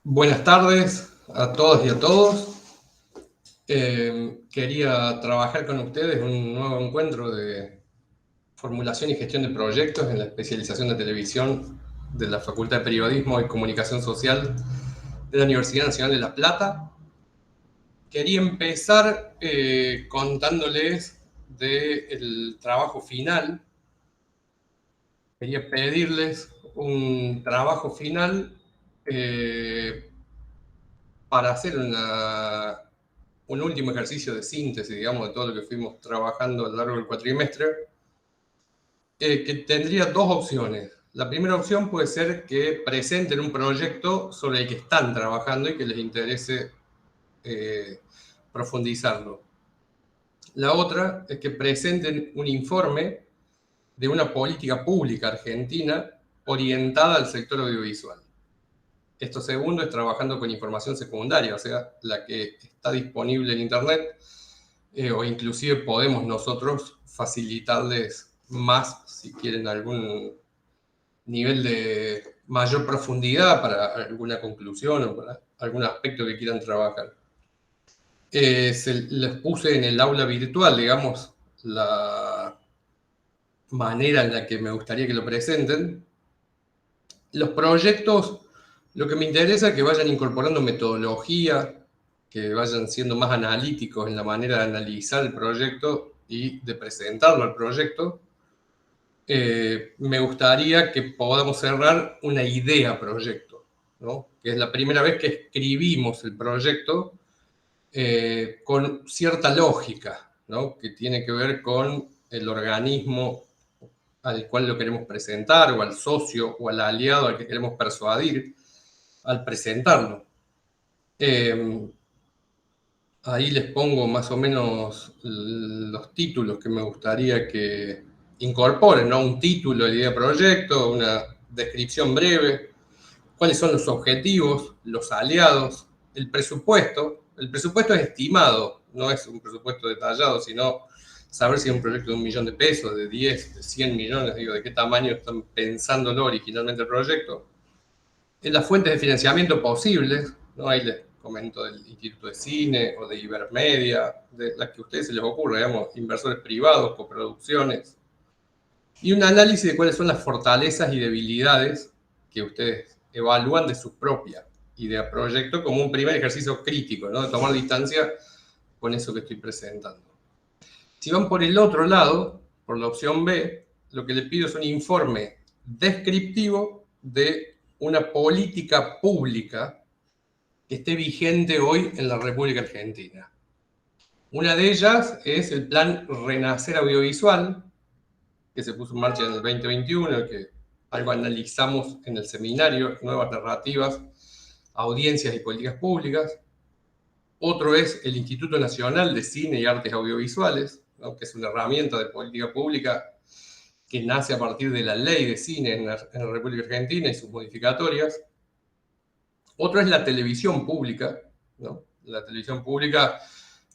Buenas tardes a todas y a todos. Quería trabajar con ustedes un nuevo encuentro de formulación y gestión de proyectos en la especialización de televisión de la Facultad de Periodismo y Comunicación Social de la Universidad Nacional de La Plata. Quería empezar contándoles del trabajo final. Quería pedirles un trabajo final para hacer un último ejercicio de síntesis, digamos, de todo lo que fuimos trabajando a lo largo del cuatrimestre, que tendría dos opciones. La primera opción puede ser que presenten un proyecto sobre el que están trabajando y que les interese profundizarlo. La otra es que presenten un informe de una política pública argentina orientada al sector audiovisual. Esto segundo es trabajando con información secundaria, o sea, la que está disponible en Internet, o inclusive podemos nosotros facilitarles más si quieren algún nivel de mayor profundidad para alguna conclusión o para algún aspecto que quieran trabajar. Les puse en el aula virtual, digamos, la manera en la que me gustaría que lo presenten. Los proyectos, lo que me interesa es que vayan incorporando metodología, que vayan siendo más analíticos en la manera de analizar el proyecto y de presentarlo al proyecto. Me gustaría que podamos cerrar una idea proyecto, ¿no? Que es la primera vez que escribimos el proyecto con cierta lógica, ¿no? Que tiene que ver con el organismo al cual lo queremos presentar, o al socio o al aliado al que queremos persuadir al presentarlo. Ahí les pongo más o menos los títulos que me gustaría que incorporen, ¿no? Un título de la idea de proyecto, una descripción breve, cuáles son los objetivos, los aliados, el presupuesto. El presupuesto es estimado, no es un presupuesto detallado, sino saber si es un proyecto de 1 millón de pesos, de 10, de 100 millones, digo, de qué tamaño están pensándolo originalmente el proyecto. En las fuentes de financiamiento posibles, ¿no? Ahí les comento del Instituto de Cine o de Ibermedia, de las que a ustedes se les ocurra, digamos, inversores privados, coproducciones, y un análisis de cuáles son las fortalezas y debilidades que ustedes evalúan de su propia idea de proyecto como un primer ejercicio crítico, ¿no? De tomar distancia con eso que estoy presentando. Si van por el otro lado, por la opción B, lo que les pido es un informe descriptivo de una política pública que esté vigente hoy en la República Argentina. Una de ellas es el Plan Renacer Audiovisual, que se puso en marcha en el 2021, que algo analizamos en el seminario, Nuevas Narrativas, Audiencias y Políticas Públicas. Otro es el Instituto Nacional de Cine y Artes Audiovisuales, ¿no? Que es una herramienta de política pública que nace a partir de la ley de cine en la República Argentina y sus modificatorias. Otro es la televisión pública, ¿no? La televisión pública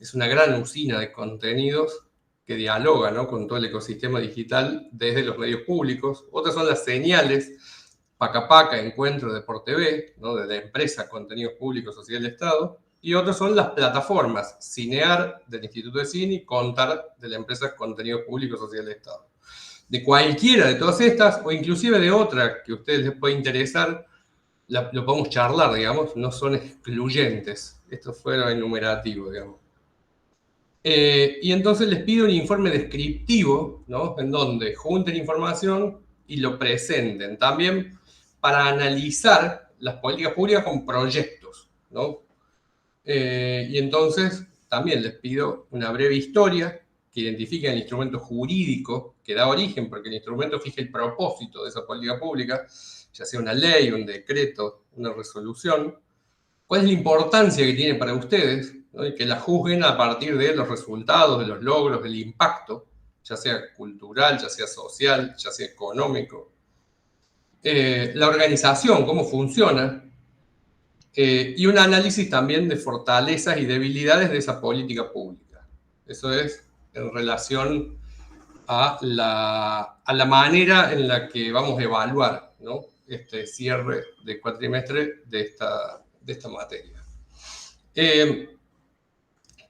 es una gran usina de contenidos que dialoga, ¿no? Con todo el ecosistema digital desde los medios públicos. Otras son las señales, Paca Paca, Encuentro, Deporte TV, ¿no? De la empresa Contenidos Públicos Social de Estado. Y otras son las plataformas, Cinear, del Instituto de Cine, y Contar, de la empresa Contenidos Públicos Social de Estado. De cualquiera de todas estas, o inclusive de otra que a ustedes les pueda interesar, lo podemos charlar, digamos, no son excluyentes. Esto fue lo enumerativo, digamos. Y entonces les pido un informe descriptivo, ¿no? En donde junten información y lo presenten. También para analizar las políticas públicas con proyectos, ¿no? Y entonces también les pido una breve historia que identifique el instrumento jurídico que da origen, porque el instrumento fija el propósito de esa política pública, ya sea una ley, un decreto, una resolución. ¿Cuál es la importancia que tiene para ustedes? ¿No? Y que la juzguen a partir de los resultados, de los logros, del impacto, ya sea cultural, ya sea social, ya sea económico. La organización, cómo funciona, y un análisis también de fortalezas y debilidades de esa política pública. Eso es en relación a la manera en la que vamos a evaluar, ¿no? Este cierre de cuatrimestre de de esta materia.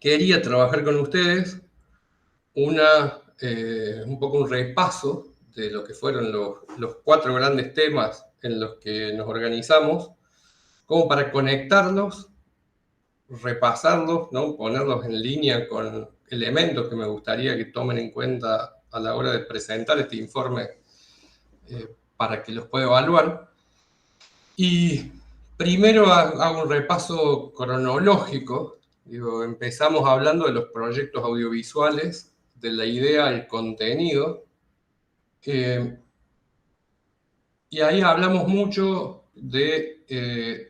Quería trabajar con ustedes un poco un repaso de lo que fueron los 4 grandes temas en los que nos organizamos, como para conectarlos, repasarlos, ¿no? Ponerlos en línea con elementos que me gustaría que tomen en cuenta a la hora de presentar este informe para que los pueda evaluar. Y primero hago un repaso cronológico. Empezamos hablando de los proyectos audiovisuales, de la idea al contenido. Y ahí hablamos mucho de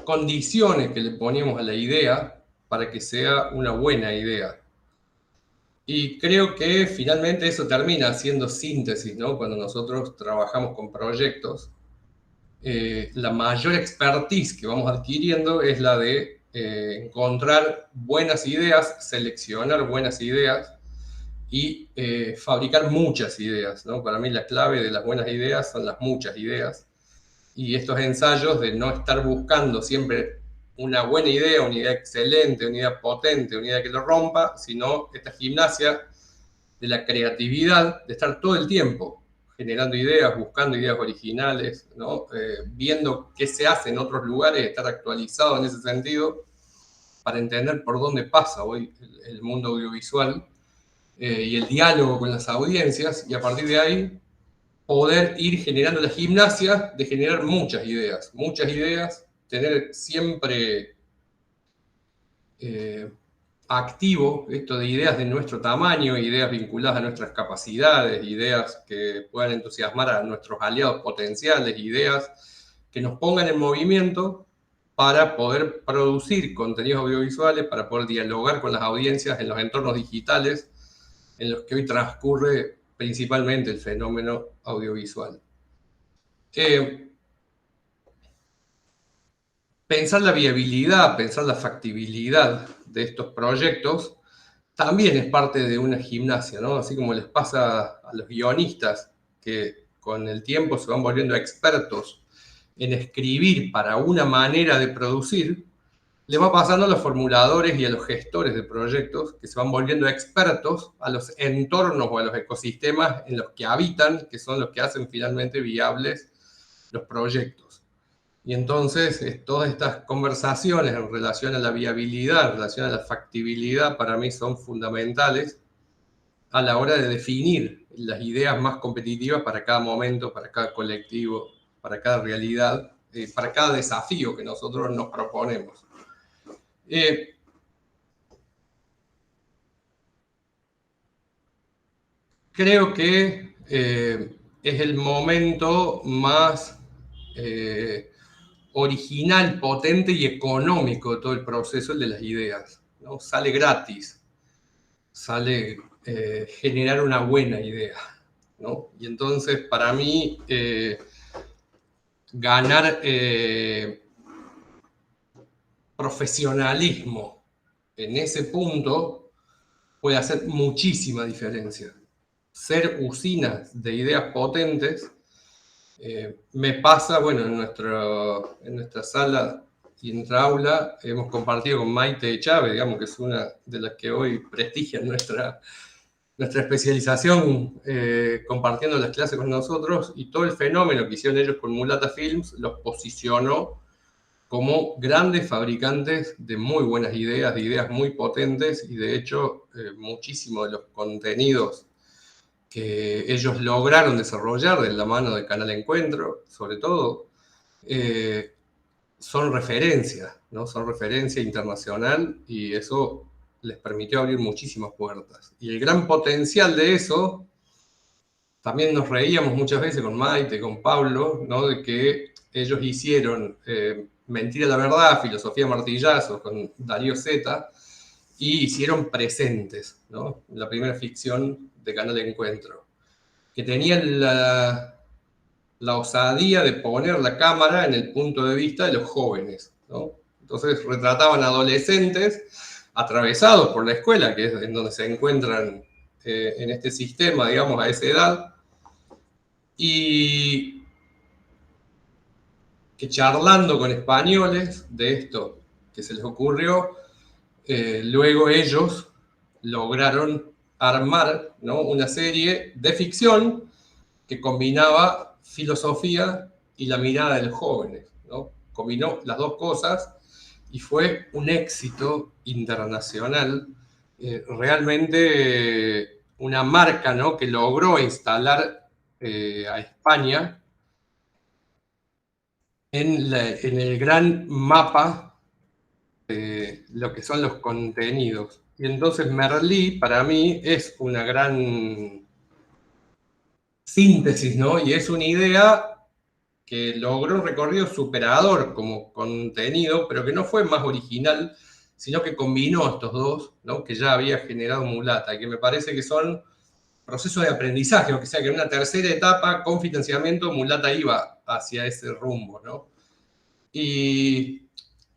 condiciones que le poníamos a la idea para que sea una buena idea. Y creo que finalmente eso termina siendo síntesis, ¿no? Cuando nosotros trabajamos con proyectos, la mayor expertise que vamos adquiriendo es la de encontrar buenas ideas, seleccionar buenas ideas y fabricar muchas ideas, ¿no? Para mí la clave de las buenas ideas son las muchas ideas. Y estos ensayos de no estar buscando siempre una buena idea, una idea excelente, una idea potente, una idea que lo rompa, sino esta gimnasia de la creatividad, de estar todo el tiempo generando ideas, buscando ideas originales, ¿no? Viendo qué se hace en otros lugares, estar actualizado en ese sentido, para entender por dónde pasa hoy el mundo audiovisual y el diálogo con las audiencias, y a partir de ahí poder ir generando la gimnasia de generar muchas ideas, tener siempre activo esto de ideas de nuestro tamaño, ideas vinculadas a nuestras capacidades, ideas que puedan entusiasmar a nuestros aliados potenciales, ideas que nos pongan en movimiento para poder producir contenidos audiovisuales, para poder dialogar con las audiencias en los entornos digitales en los que hoy transcurre principalmente el fenómeno audiovisual. Pensar la viabilidad, pensar la factibilidad de estos proyectos también es parte de una gimnasia, ¿no? Así como les pasa a los guionistas que con el tiempo se van volviendo expertos en escribir para una manera de producir, le va pasando a los formuladores y a los gestores de proyectos que se van volviendo expertos a los entornos o a los ecosistemas en los que habitan, que son los que hacen finalmente viables los proyectos. Y entonces todas estas conversaciones en relación a la viabilidad, en relación a la factibilidad, para mí son fundamentales a la hora de definir las ideas más competitivas para cada momento, para cada colectivo, para cada realidad, para cada desafío que nosotros nos proponemos. Creo que es el momento más original, potente y económico de todo el proceso, el de las ideas, ¿no? Sale gratis, sale generar una buena idea, ¿no? Y entonces, para mí, ganar profesionalismo en ese punto puede hacer muchísima diferencia. Ser usinas de ideas potentes me pasa, bueno, en nuestra sala y en nuestra aula hemos compartido con Maite Chávez, digamos, que es una de las que hoy prestigian nuestra especialización, compartiendo las clases con nosotros, y todo el fenómeno que hicieron ellos con Mulata Films los posicionó como grandes fabricantes de muy buenas ideas, de ideas muy potentes, y de hecho muchísimos de los contenidos que ellos lograron desarrollar de la mano del Canal Encuentro, sobre todo, son referencia, ¿no? Son referencia internacional, y eso les permitió abrir muchísimas puertas. Y el gran potencial de eso, también nos reíamos muchas veces con Maite, con Pablo, ¿no? De que ellos hicieron Mentira la Verdad, Filosofía Martillazo, con Darío Zeta, y hicieron Presentes, ¿no? La primera ficción de Canal Encuentro, que tenían la osadía de poner la cámara en el punto de vista de los jóvenes, ¿no? Entonces retrataban adolescentes atravesados por la escuela, que es en donde se encuentran en este sistema, digamos, a esa edad, y que charlando con españoles de esto que se les ocurrió, luego ellos lograron armar, ¿no?, una serie de ficción que combinaba filosofía y la mirada de los jóvenes, ¿no? Combinó las dos cosas y fue un éxito internacional, realmente una marca, ¿no?, que logró instalar a España en el gran mapa de lo que son los contenidos. Y entonces Merlí para mí es una gran síntesis, ¿no? Y es una idea que logró un recorrido superador como contenido, pero que no fue más original, sino que combinó estos dos, ¿no?, que ya había generado Mulata, y que me parece que son procesos de aprendizaje, o que sea que en una tercera etapa con financiamiento Mulata iba hacia ese rumbo, ¿no? Y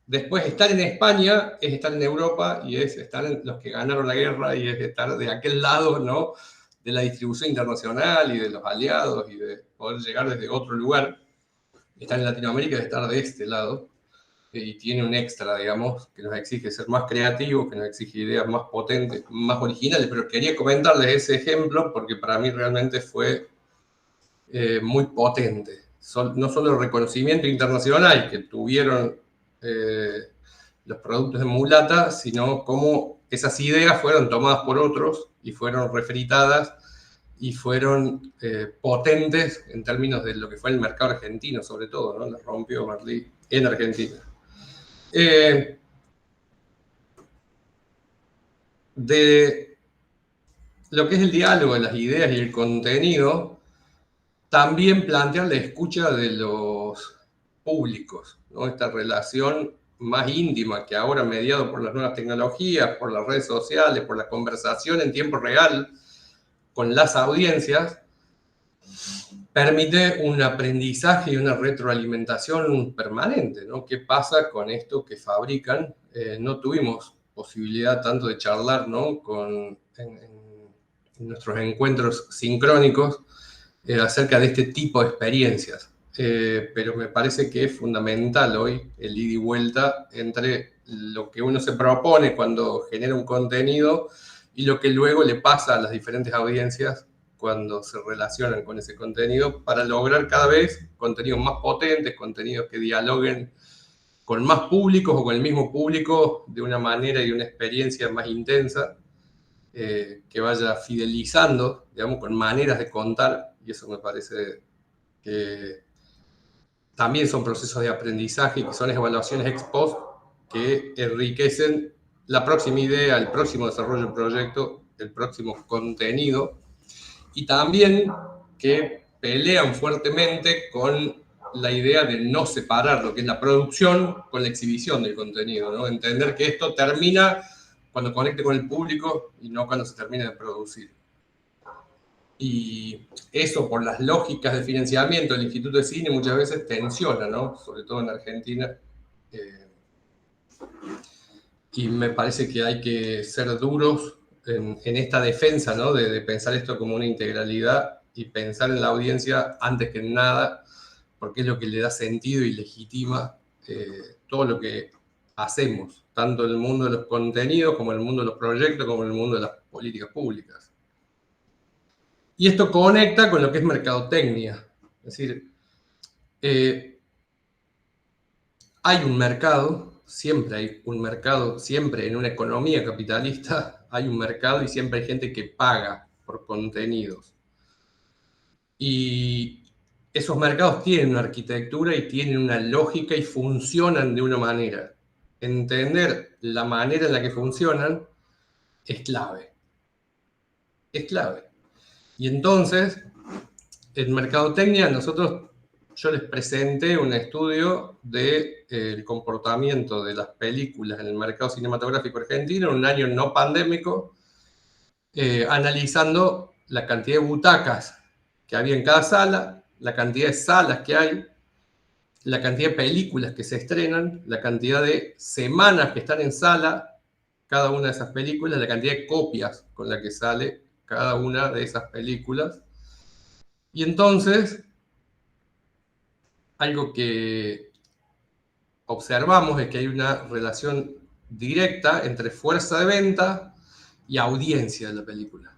después estar en España es estar en Europa y es estar en los que ganaron la guerra y es estar de aquel lado, ¿no?, de la distribución internacional y de los aliados y de poder llegar desde otro lugar. Estar en Latinoamérica es estar de este lado, y tiene un extra, digamos, que nos exige ser más creativos, que nos exige ideas más potentes, más originales, pero quería comentarles ese ejemplo porque para mí realmente fue muy potente. No solo el reconocimiento internacional que tuvieron los productos de Mulata, sino cómo esas ideas fueron tomadas por otros y fueron refritadas y fueron potentes en términos de lo que fue el mercado argentino, sobre todo, ¿no? La rompió Merlí en Argentina. De lo que es el diálogo, las ideas y el contenido, también plantear la escucha de los públicos, ¿no? Esta relación más íntima que ahora, mediado por las nuevas tecnologías, por las redes sociales, por la conversación en tiempo real con las audiencias, permite un aprendizaje y una retroalimentación permanente, ¿no? ¿Qué pasa con esto que fabrican? No tuvimos posibilidad tanto de charlar, ¿no?, en nuestros encuentros sincrónicos acerca de este tipo de experiencias. Pero me parece que es fundamental hoy el ida y vuelta entre lo que uno se propone cuando genera un contenido y lo que luego le pasa a las diferentes audiencias cuando se relacionan con ese contenido, para lograr cada vez contenidos más potentes, contenidos que dialoguen con más públicos o con el mismo público de una manera y una experiencia más intensa, que vaya fidelizando, digamos, con maneras de contar, y eso me parece que también son procesos de aprendizaje, que son evaluaciones ex post que enriquecen la próxima idea, el próximo desarrollo del proyecto, el próximo contenido, y también que pelean fuertemente con la idea de no separar lo que es la producción con la exhibición del contenido, ¿no? Entender que esto termina cuando conecte con el público y no cuando se termine de producir. Y eso, por las lógicas de financiamiento del Instituto de Cine, muchas veces tensiona, ¿no?, sobre todo en Argentina. Y me parece que hay que ser duros en esta defensa, ¿no?, de pensar esto como una integralidad y pensar en la audiencia antes que en nada, porque es lo que le da sentido y legitima todo lo que hacemos, tanto en el mundo de los contenidos, como en el mundo de los proyectos, como en el mundo de las políticas públicas. Y esto conecta con lo que es mercadotecnia. Es decir, hay un mercado, siempre hay un mercado, siempre en una economía capitalista hay un mercado y siempre hay gente que paga por contenidos. Y esos mercados tienen una arquitectura y tienen una lógica y funcionan de una manera. Entender la manera en la que funcionan es clave. Es clave. Y entonces, en mercadotecnia, yo les presenté un estudio del comportamiento de las películas en el mercado cinematográfico argentino en un año no pandémico, analizando la cantidad de butacas que había en cada sala, la cantidad de salas que hay, la cantidad de películas que se estrenan, la cantidad de semanas que están en sala cada una de esas películas, la cantidad de copias con la que sale cada una de esas películas. Y entonces algo que observamos es que hay una relación directa entre fuerza de venta y audiencia de la película.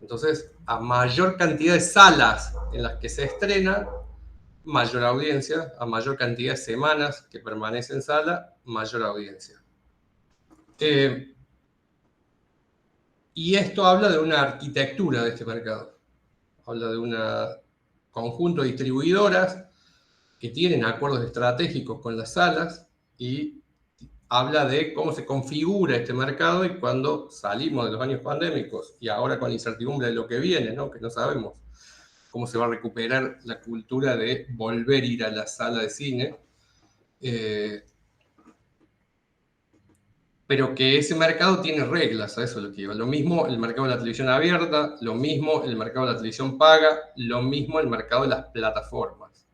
Entonces, a mayor cantidad de salas en las que se estrena, mayor audiencia, a mayor cantidad de semanas que permanece en sala, mayor audiencia. Y esto habla de una arquitectura de este mercado. Habla de un conjunto de distribuidoras que tienen acuerdos estratégicos con las salas y habla de cómo se configura este mercado y cuando salimos de los años pandémicos y ahora con la incertidumbre de lo que viene, ¿no? Que no sabemos cómo se va a recuperar la cultura de volver a ir a la sala de cine, pero que ese mercado tiene reglas, a eso es lo que iba. Lo mismo el mercado de la televisión abierta, lo mismo el mercado de la televisión paga, lo mismo el mercado de las plataformas.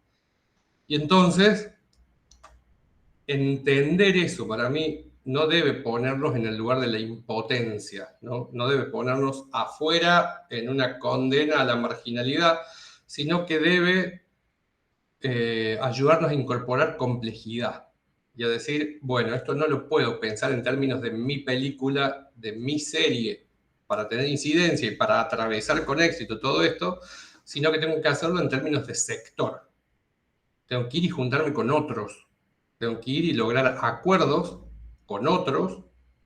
Y entonces, entender eso para mí no debe ponernos en el lugar de la impotencia, no debe ponernos afuera en una condena a la marginalidad, sino que debe ayudarnos a incorporar complejidad y a decir, bueno, esto no lo puedo pensar en términos de mi película, de mi serie, para tener incidencia y para atravesar con éxito todo esto, sino que tengo que hacerlo en términos de sector. Tengo que ir y juntarme con otros. Tengo que ir y lograr acuerdos con otros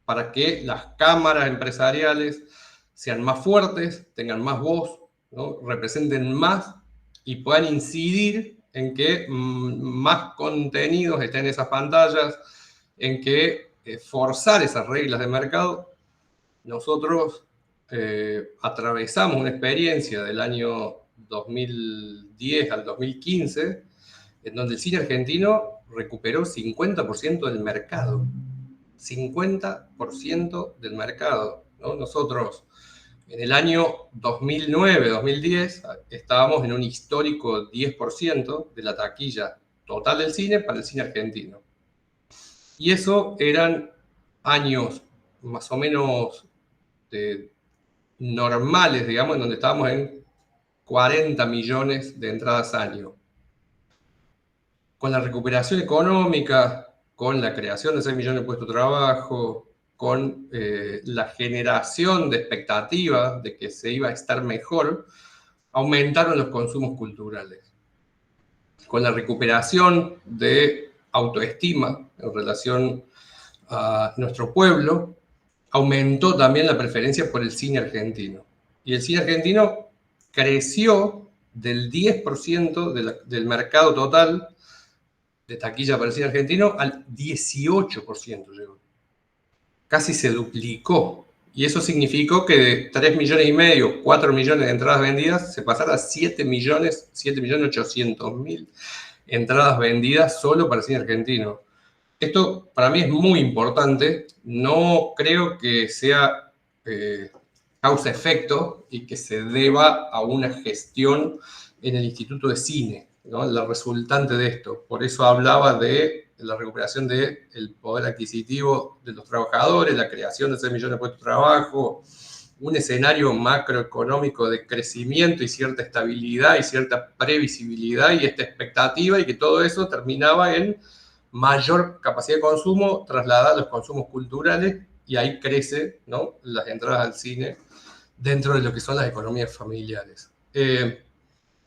para que las cámaras empresariales sean más fuertes, tengan más voz, ¿no? Representen más y puedan incidir en que más contenidos estén en esas pantallas, en que forzar esas reglas de mercado. Nosotros atravesamos una experiencia del año 2010 al 2015 en donde el cine argentino recuperó 50% del mercado. 50% del mercado, ¿no? Nosotros en el año 2009-2010 estábamos en un histórico 10% de la taquilla total del cine para el cine argentino. Y eso eran años más o menos normales, digamos, en donde estábamos en 40 millones de entradas año. Con la recuperación económica, con la creación de 6 millones de puestos de trabajo, con la generación de expectativa de que se iba a estar mejor, aumentaron los consumos culturales. Con la recuperación de autoestima en relación a nuestro pueblo, aumentó también la preferencia por el cine argentino. Y el cine argentino creció del 10% del mercado total de taquilla para el cine argentino al 18% llegó. Casi se duplicó. Y eso significó que de 3 millones y medio, 4 millones de entradas vendidas, se pasara a 7 millones 800 mil entradas vendidas solo para el cine argentino. Esto para mí es muy importante. No creo que sea causa-efecto y que se deba a una gestión en el Instituto de Cine, ¿no? La resultante de esto. Por eso hablaba de la recuperación del poder adquisitivo de los trabajadores, la creación de 6 millones de puestos de trabajo, un escenario macroeconómico de crecimiento y cierta estabilidad y cierta previsibilidad y esta expectativa, y que todo eso terminaba en mayor capacidad de consumo trasladada a los consumos culturales, y ahí crece, ¿no?, las entradas al cine dentro de lo que son las economías familiares.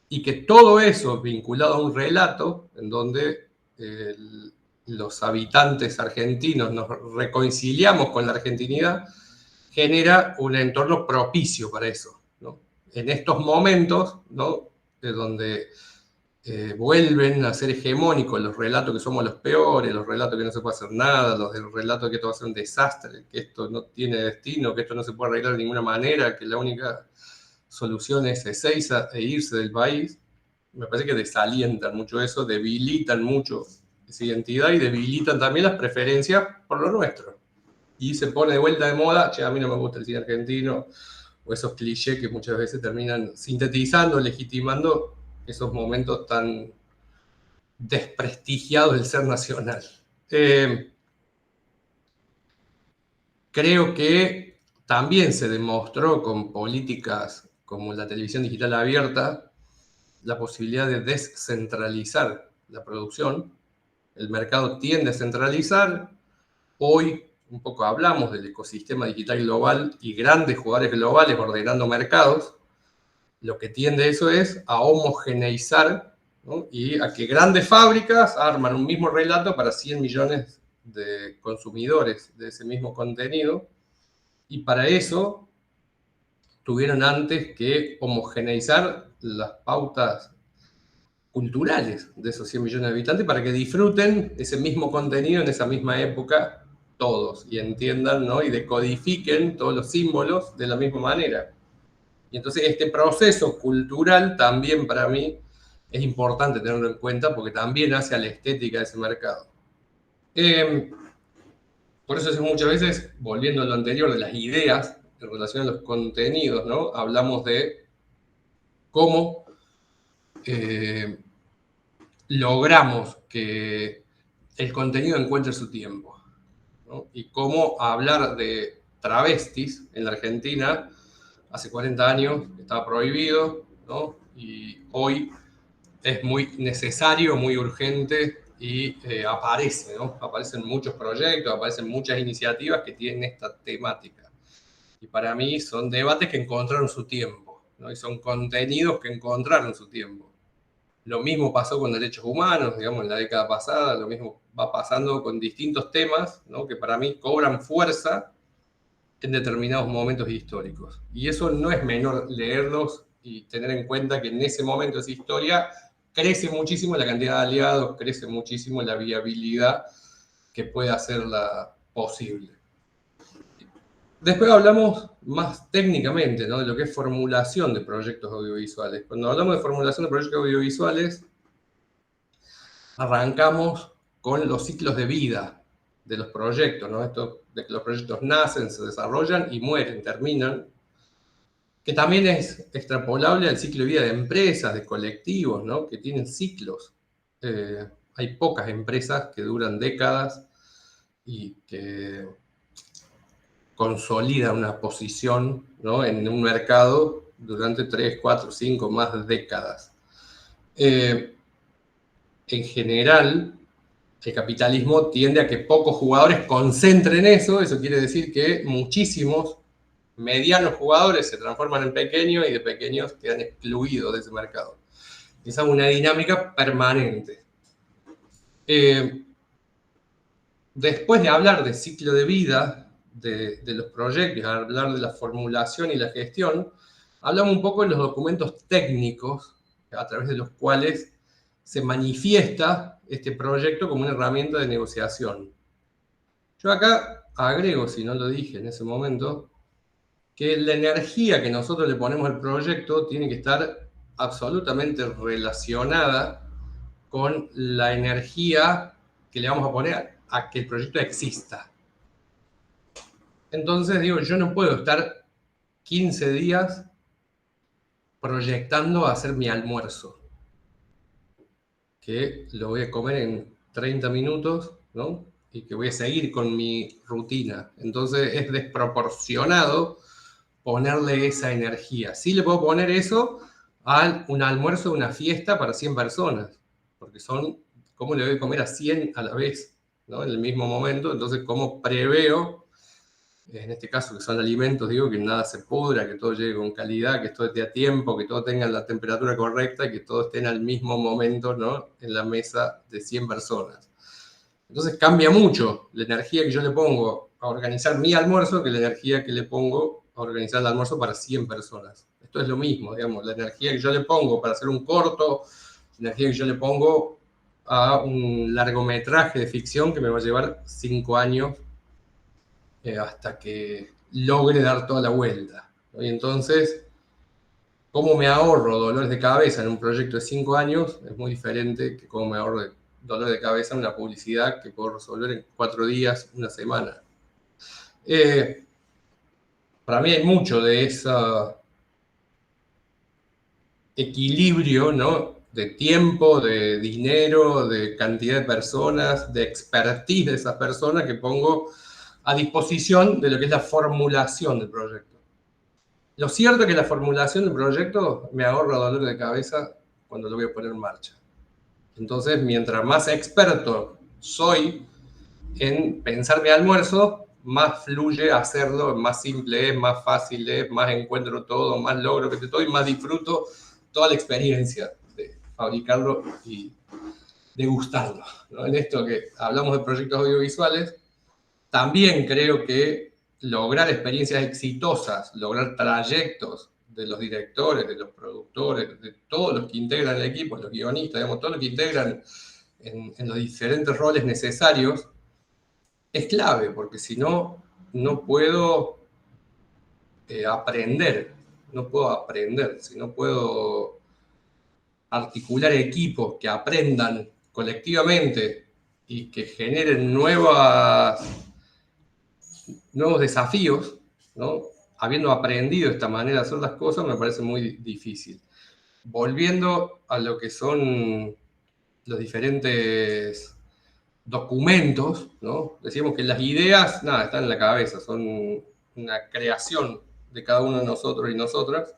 Y que todo eso vinculado a un relato en donde los habitantes argentinos nos reconciliamos con la argentinidad, genera un entorno propicio para eso, ¿no? En estos momentos, ¿no?, de donde vuelven a ser hegemónicos los relatos que somos los peores, los relatos que no se puede hacer nada, los del relato que esto va a ser un desastre, que esto no tiene destino, que esto no se puede arreglar de ninguna manera, que la única solución es Ezeiza e irse del país. Me parece que desalientan mucho eso, debilitan mucho esa identidad y debilitan también las preferencias por lo nuestro. Y se pone de vuelta de moda, che, a mí no me gusta el cine argentino, o esos clichés que muchas veces terminan sintetizando, legitimando esos momentos tan desprestigiados del ser nacional. Creo que también se demostró con políticas como la televisión digital abierta la posibilidad de descentralizar la producción. El mercado tiende a centralizar. Hoy un poco hablamos del ecosistema digital global y grandes jugadores globales ordenando mercados. Lo que tiende eso es a homogeneizar, ¿no? Y a que grandes fábricas arman un mismo relato para 100 millones de consumidores de ese mismo contenido. Y para eso tuvieron antes que homogeneizar las pautas culturales de esos 100 millones de habitantes para que disfruten ese mismo contenido en esa misma época todos y entiendan, ¿no? Y decodifiquen todos los símbolos de la misma manera. Y entonces este proceso cultural también para mí es importante tenerlo en cuenta porque también hace a la estética de ese mercado. Por eso es muchas veces, volviendo a lo anterior de las ideas en relación a los contenidos, ¿no? Hablamos de cómo logramos que el contenido encuentre su tiempo, ¿no? Y cómo hablar de travestis en la Argentina hace 40 años estaba prohibido, ¿no? Y hoy es muy necesario, muy urgente y aparece, ¿no? Aparecen muchos proyectos, aparecen muchas iniciativas que tienen esta temática. Y para mí son debates que encontraron su tiempo, ¿no? Y son contenidos que encontraron su tiempo. Lo mismo pasó con derechos humanos, digamos, en la década pasada, lo mismo va pasando con distintos temas, ¿no? Que para mí cobran fuerza en determinados momentos históricos. Y eso no es menor leerlos y tener en cuenta que en ese momento de esa historia crece muchísimo la cantidad de aliados, crece muchísimo la viabilidad que puede hacerla posible. Después hablamos más técnicamente, ¿no? De lo que es formulación de proyectos audiovisuales. Cuando hablamos de formulación de proyectos audiovisuales, arrancamos con los ciclos de vida de los proyectos, ¿no? Esto de que los proyectos nacen, se desarrollan y mueren, terminan, que también es extrapolable al ciclo de vida de empresas, de colectivos, ¿no? Que tienen ciclos. Hay pocas empresas que duran décadas y que consolidan una posición, ¿no? En un mercado durante 3, 4, 5, más décadas. En general, el capitalismo tiende a que pocos jugadores concentren eso. Eso quiere decir que muchísimos medianos jugadores se transforman en pequeños y de pequeños quedan excluidos de ese mercado. Esa es una dinámica permanente. Después de hablar de ciclo de vida de los proyectos, hablar de la formulación y la gestión, hablamos un poco de los documentos técnicos a través de los cuales se manifiesta este proyecto como una herramienta de negociación. Yo acá agrego, si no lo dije en ese momento, que la energía que nosotros le ponemos al proyecto tiene que estar absolutamente relacionada con la energía que le vamos a poner a que el proyecto exista. Entonces, digo, yo no puedo estar 15 días proyectando a hacer mi almuerzo, que lo voy a comer en 30 minutos, ¿no? Y que voy a seguir con mi rutina. Entonces es desproporcionado ponerle esa energía. Sí le puedo poner eso a un almuerzo, una fiesta para 100 personas, porque son, ¿cómo le voy a comer a 100 a la vez, ¿no? En el mismo momento? Entonces, ¿cómo preveo, en este caso que son alimentos, digo, que nada se pudra, que todo llegue con calidad, que todo esté a tiempo, que todo tenga la temperatura correcta y que todo estén al mismo momento, ¿no? En la mesa de 100 personas. Entonces cambia mucho la energía que yo le pongo a organizar mi almuerzo que la energía que le pongo a organizar el almuerzo para 100 personas. Esto es lo mismo, digamos, la energía que yo le pongo para hacer un corto, la energía que yo le pongo a un largometraje de ficción que me va a llevar 5 años hasta que logre dar toda la vuelta, ¿no? Y entonces, cómo me ahorro dolores de cabeza en un proyecto de 5 años es muy diferente que cómo me ahorro dolor de cabeza en una publicidad que puedo resolver en 4 días, una semana. Para mí hay mucho de ese equilibrio, ¿no? De tiempo, de dinero, de cantidad de personas, de expertise de esas personas que pongo a disposición de lo que es la formulación del proyecto. Lo cierto es que la formulación del proyecto me ahorra dolor de cabeza cuando lo voy a poner en marcha. Entonces, mientras más experto soy en pensar mi almuerzo, más fluye hacerlo, más simple es, más fácil es, más encuentro todo, más logro que todo y más disfruto toda la experiencia de fabricarlo y degustarlo, ¿no? En esto que hablamos de proyectos audiovisuales, también creo que lograr experiencias exitosas, lograr trayectos de los directores, de los productores, de todos los que integran el equipo, los guionistas, digamos, todos los que integran en los diferentes roles necesarios, es clave, porque si no, no puedo aprender, no puedo aprender, si no puedo articular equipos que aprendan colectivamente y que generen nuevos desafíos, ¿no? Habiendo aprendido esta manera de hacer las cosas, me parece muy difícil. Volviendo a lo que son los diferentes documentos, ¿no? Decíamos que las ideas, nada, están en la cabeza, son una creación de cada uno de nosotros y nosotras,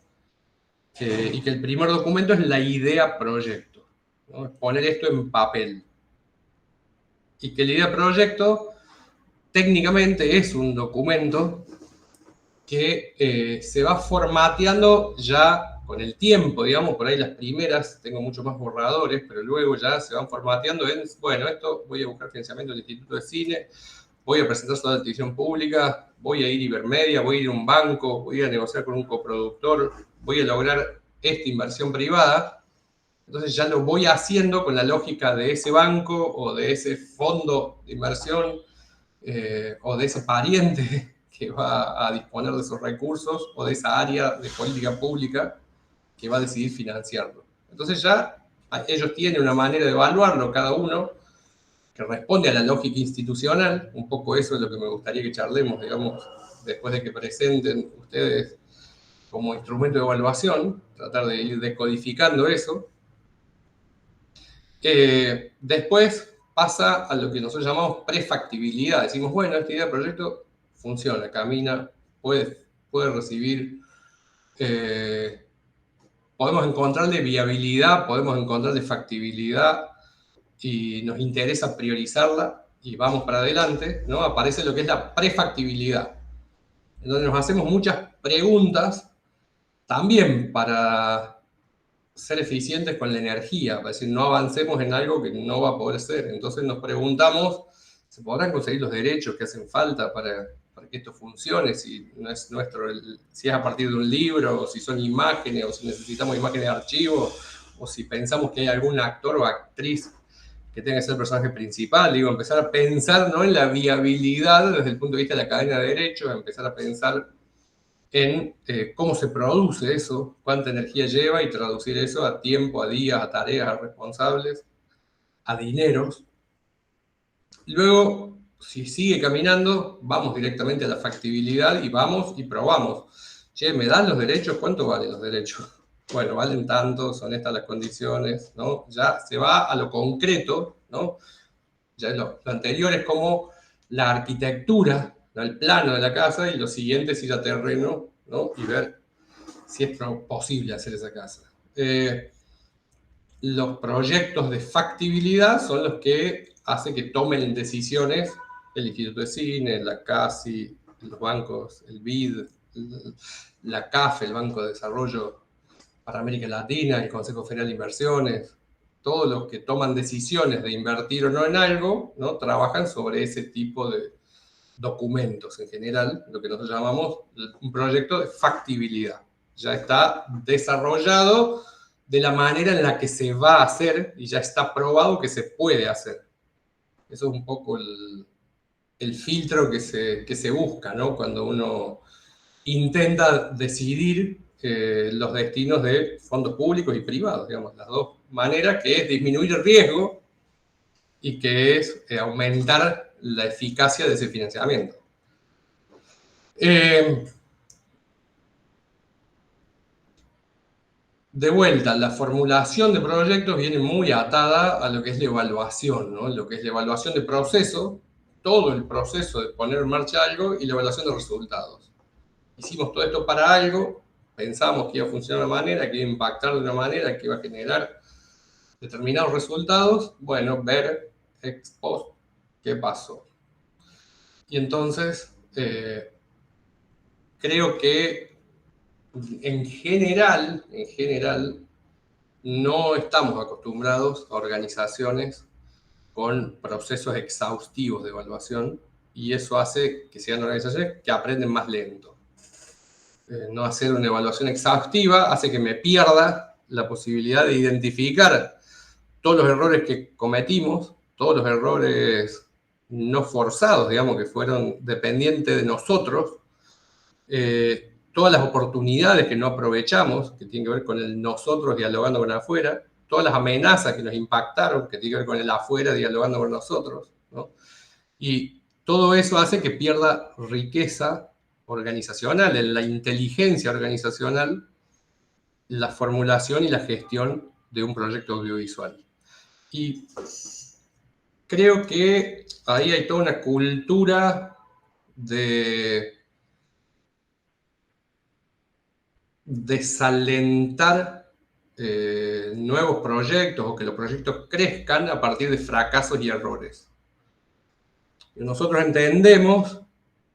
y que el primer documento es la idea proyecto, ¿no? Es poner esto en papel. Y que la idea proyecto técnicamente es un documento que se va formateando ya con el tiempo, digamos, por ahí las primeras tengo mucho más borradores, pero luego ya se van formateando en, bueno, esto voy a buscar financiamiento del Instituto de Cine, voy a presentar toda la televisión pública, voy a ir a Ibermedia, voy a ir a un banco, voy a negociar con un coproductor, voy a lograr esta inversión privada. Entonces ya lo voy haciendo con la lógica de ese banco o de ese fondo de inversión o de ese pariente que va a disponer de esos recursos o de esa área de política pública que va a decidir financiarlo. Entonces ya ellos tienen una manera de evaluarlo cada uno que responde a la lógica institucional, un poco eso es lo que me gustaría que charlemos, digamos, después de que presenten ustedes como instrumento de evaluación, tratar de ir decodificando eso. Después pasa a lo que nosotros llamamos prefactibilidad. Decimos, bueno, esta idea de proyecto funciona, camina, puede recibir, podemos encontrarle viabilidad, podemos encontrarle factibilidad y nos interesa priorizarla y vamos para adelante, ¿no? Aparece lo que es la prefactibilidad, en donde nos hacemos muchas preguntas también para ser eficientes con la energía, para decir, no avancemos en algo que no va a poder ser. Entonces nos preguntamos, ¿se podrán conseguir los derechos que hacen falta para que esto funcione? Si no es nuestro, si es a partir de un libro, o si son imágenes, o si necesitamos imágenes de archivo, o si pensamos que hay algún actor o actriz que tenga que ser el personaje principal. Digo, empezar a pensar, ¿no?, en la viabilidad desde el punto de vista de la cadena de derechos, empezar a pensar en cómo se produce eso, cuánta energía lleva y traducir eso a tiempo, a días, a tareas, a responsables, a dineros. Luego, si sigue caminando, vamos directamente a la factibilidad y vamos y probamos. Che, ¿me dan los derechos? ¿Cuánto valen los derechos? Bueno, valen tanto, son estas las condiciones, ¿no? Ya se va a lo concreto, ¿no? Ya lo anterior es como la arquitectura, ¿no?, el plano de la casa, y lo siguiente es ir a terreno, ¿no?, y ver si es posible hacer esa casa. Los proyectos de factibilidad son los que hacen que tomen decisiones el Instituto de Cine, la CASI, los bancos, el BID, la CAF, el Banco de Desarrollo para América Latina, el Consejo Federal de Inversiones. Todos los que toman decisiones de invertir o no en algo, ¿no?, trabajan sobre ese tipo de documentos en general, lo que nosotros llamamos un proyecto de factibilidad. Ya está desarrollado de la manera en la que se va a hacer y ya está probado que se puede hacer. Eso es un poco el filtro que se busca, ¿no?, cuando uno intenta decidir los destinos de fondos públicos y privados, digamos, las dos maneras, que es disminuir el riesgo y que es aumentar la eficacia de ese financiamiento. De vuelta, la formulación de proyectos viene muy atada a lo que es la evaluación, ¿no?, lo que es la evaluación de proceso, todo el proceso de poner en marcha algo y la evaluación de resultados. Hicimos todo esto para algo, pensamos que iba a funcionar de una manera, que iba a impactar de una manera, que iba a generar determinados resultados, bueno, ver ex post qué pasó. Y entonces, creo que en general, no estamos acostumbrados a organizaciones con procesos exhaustivos de evaluación y eso hace que sean organizaciones que aprenden más lento. No hacer una evaluación exhaustiva hace que me pierda la posibilidad de identificar todos los errores que cometimos, todos los errores no forzados, digamos, que fueron dependientes de nosotros, todas las oportunidades que no aprovechamos, que tienen que ver con el nosotros dialogando con afuera, todas las amenazas que nos impactaron, que tienen que ver con el afuera dialogando con nosotros, ¿no? Y todo eso hace que pierda riqueza organizacional, en la inteligencia organizacional, la formulación y la gestión de un proyecto audiovisual. Y creo que ahí hay toda una cultura de desalentar nuevos proyectos o que los proyectos crezcan a partir de fracasos y errores. Nosotros entendemos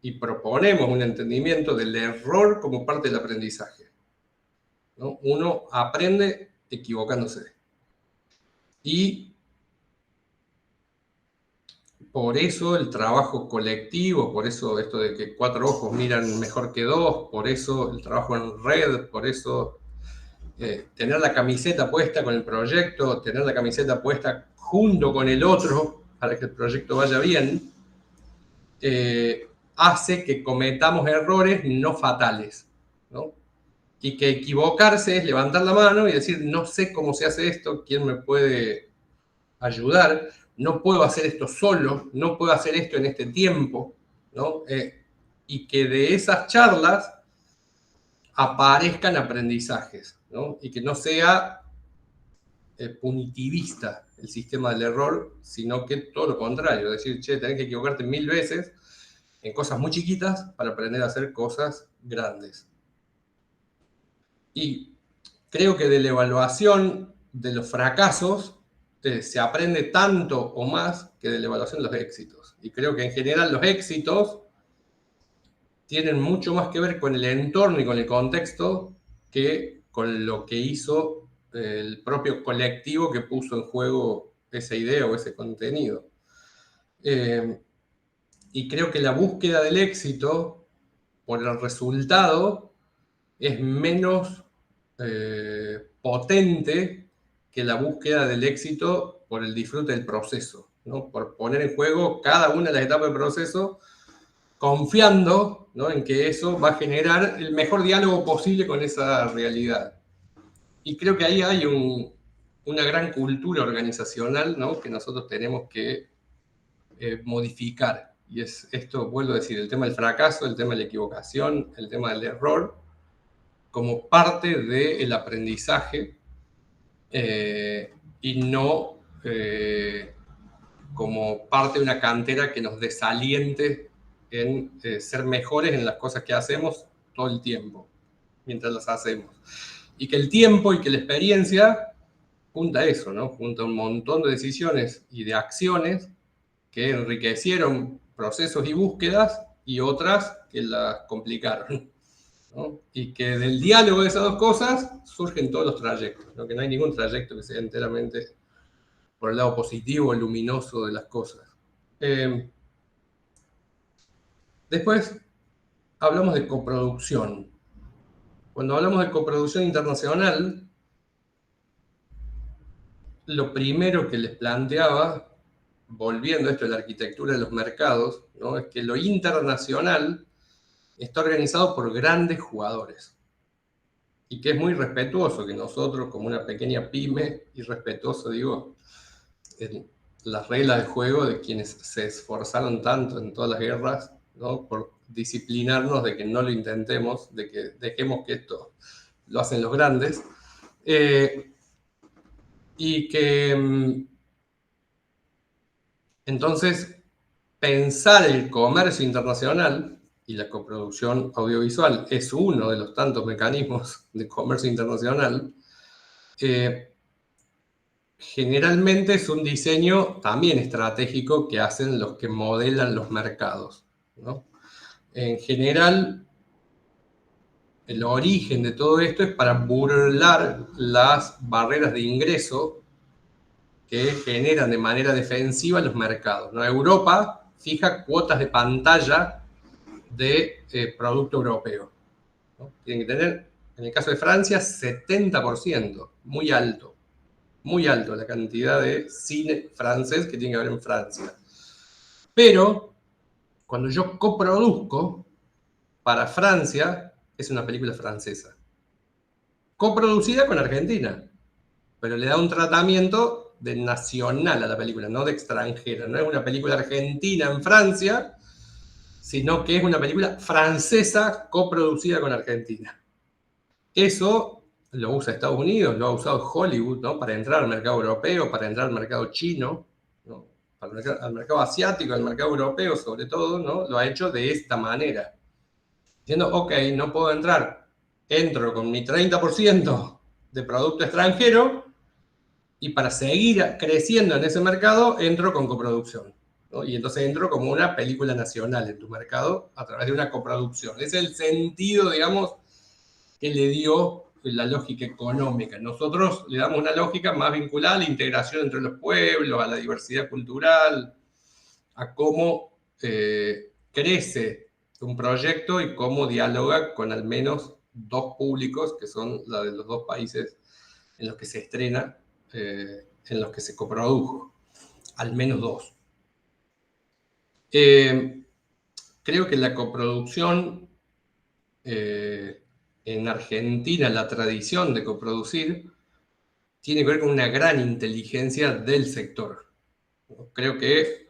y proponemos un entendimiento del error como parte del aprendizaje, ¿no? Uno aprende equivocándose. Y por eso el trabajo colectivo, por eso esto de que 4 ojos miran mejor que 2, por eso el trabajo en red, por eso tener la camiseta puesta con el proyecto, tener la camiseta puesta junto con el otro para que el proyecto vaya bien, hace que cometamos errores no fatales, ¿no? Y que equivocarse es levantar la mano y decir, no sé cómo se hace esto, ¿quién me puede ayudar? No puedo hacer esto solo, no puedo hacer esto en este tiempo, ¿no? Y que de esas charlas aparezcan aprendizajes, ¿no? Y que no sea punitivista el sistema del error, sino que todo lo contrario, es decir, che, tenés que equivocarte 1000 veces en cosas muy chiquitas para aprender a hacer cosas grandes. Y creo que de la evaluación de los fracasos se aprende tanto o más que de la evaluación de los éxitos. Y creo que en general los éxitos tienen mucho más que ver con el entorno y con el contexto que con lo que hizo el propio colectivo que puso en juego esa idea o ese contenido. Y creo que la búsqueda del éxito por el resultado es menos potente que la búsqueda del éxito por el disfrute del proceso, ¿no? Por poner en juego cada una de las etapas del proceso, confiando, ¿no?, en que eso va a generar el mejor diálogo posible con esa realidad. Y creo que ahí hay una gran cultura organizacional, ¿no?, que nosotros tenemos que modificar. Y es esto, vuelvo a decir, el tema del fracaso, el tema de la equivocación, el tema del error, como parte del aprendizaje y no como parte de una cantera que nos desaliente en ser mejores en las cosas que hacemos todo el tiempo, mientras las hacemos. Y que el tiempo y que la experiencia junta eso, ¿no? Junta un montón de decisiones y de acciones que enriquecieron procesos y búsquedas y otras que las complicaron, ¿no? Y que del diálogo de esas dos cosas surgen todos los trayectos, ¿no? Que no hay ningún trayecto que sea enteramente por el lado positivo, luminoso de las cosas. Después hablamos de coproducción. Cuando hablamos de coproducción internacional, lo primero que les planteaba, volviendo a esto de la arquitectura de los mercados, ¿no?, es que lo internacional está organizado por grandes jugadores y que es muy respetuoso que nosotros, como una pequeña pyme, y respetuoso, digo, en las reglas de juego de quienes se esforzaron tanto en todas las guerras, ¿no?, por disciplinarnos de que no lo intentemos, de que dejemos que esto lo hacen los grandes, y que entonces pensar el comercio internacional y la coproducción audiovisual es uno de los tantos mecanismos de comercio internacional, generalmente es un diseño también estratégico que hacen los que modelan los mercados, ¿no? En general, el origen de todo esto es para burlar las barreras de ingreso que generan de manera defensiva los mercados, ¿no? Europa fija cuotas de pantalla de producto europeo, ¿no? Tienen que tener, en el caso de Francia, 70%, muy alto la cantidad de cine francés que tiene que haber en Francia. Pero cuando yo coproduzco para Francia, es una película francesa, coproducida con Argentina, pero le da un tratamiento de nacional a la película, no de extranjera. No es una película argentina en Francia, sino que es una película francesa coproducida con Argentina. Eso lo usa Estados Unidos, lo ha usado Hollywood, ¿no? Para entrar al mercado europeo, para entrar al mercado chino, ¿no? Al mercado asiático, al mercado europeo sobre todo, ¿no? Lo ha hecho de esta manera. Diciendo, ok, no puedo entrar, entro con mi 30% de producto extranjero y para seguir creciendo en ese mercado entro con coproducción, ¿no? Y entonces entro como una película nacional en tu mercado a través de una coproducción. Es el sentido, digamos, que le dio la lógica económica. Nosotros le damos una lógica más vinculada a la integración entre los pueblos, a la diversidad cultural, a cómo crece un proyecto y cómo dialoga con al menos dos públicos, que son la de los dos países en los que se estrena, en los que se coprodujo, al menos dos. Creo que la coproducción, en Argentina, la tradición de coproducir, tiene que ver con una gran inteligencia del sector. Creo que